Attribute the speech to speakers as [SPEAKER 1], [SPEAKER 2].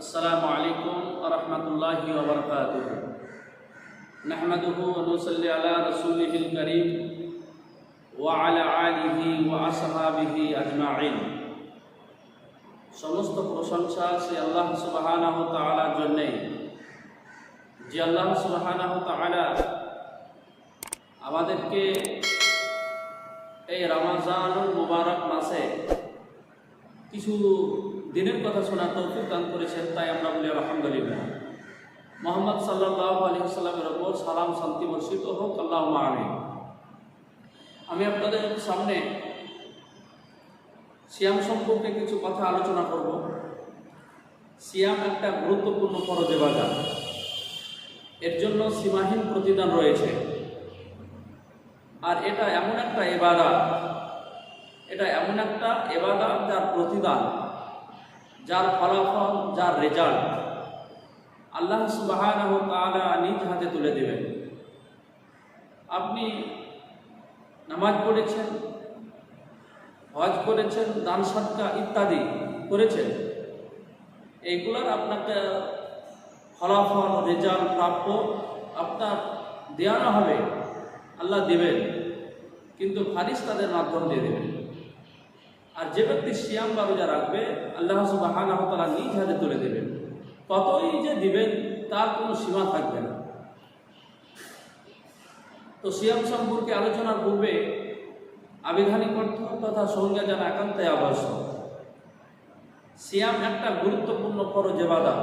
[SPEAKER 1] अस्सलामु अलैकुम वरहमतुल्लाहि वबरकातुहू। नहमदुहु व नुसल्ली अला रसूलिहिल करीम व अला आलिहि व असहाबिहि अजमाइन। समस्त प्रशंसा से अल्लाह सुबहानाहु ताआलार जन्य जे अल्लाह सुबहानाहु ताआला आमादेरके এই রমজানুল মুবারক মাসে কিছু দিনের কথা শোনার তৌফিক দান করেছেন, তাই আমরা বলি আলহামদুলিল্লাহ। মুহাম্মদ সাল্লাল্লাহু আলাইহি ওয়াসাল্লামের উপর সালাম শান্তি বর্ষিত হোক, আল্লাহুম্মা আমিন। আমি আপনাদের সামনে সিয়াম সম্পর্কে কিছু কথা আলোচনা করব। সিয়াম একটা গুরুত্বপূর্ণ ফরজ ইবাদত, এর জন্য সীমাহীন প্রতিদান রয়েছে। আর এটা এমন একটা ইবাদত, যার প্রতিদান, যার ফলাফল, যার রেজাল্ট আল্লাহ সুবহানাহু ওয়া তাআলা নিজ হাতে তুলে দেবেন। আপনি নামাজ পড়েছেন, হজ করেছেন, দান সদকা ইত্যাদি করেছেন, এইগুলোর আপনাকে ফলাফল, রেজাল্ট প্রাপ্য আপনার দেওয়া হবে, আল্লাহ দেবেন, কিন্তু ফারিস্তাদের মাধ্যম দিয়ে দেবেন। আর যে ব্যক্তি সিয়াম বা রোজা রাখবে, আল্লাহ সুবহানাহু ওয়া তাআলা নিজ হাতে তুলে দেবেন। কতই যে দিবেন তার কোনো সীমা থাকবে না। তো সিয়াম সম্পর্কে আলোচনার পূর্বে আবিধানিক অর্থ তথা সংজ্ঞা জানা একান্তই আবশ্যক। সিয়াম একটা গুরুত্বপূর্ণ ফরজ ইবাদত।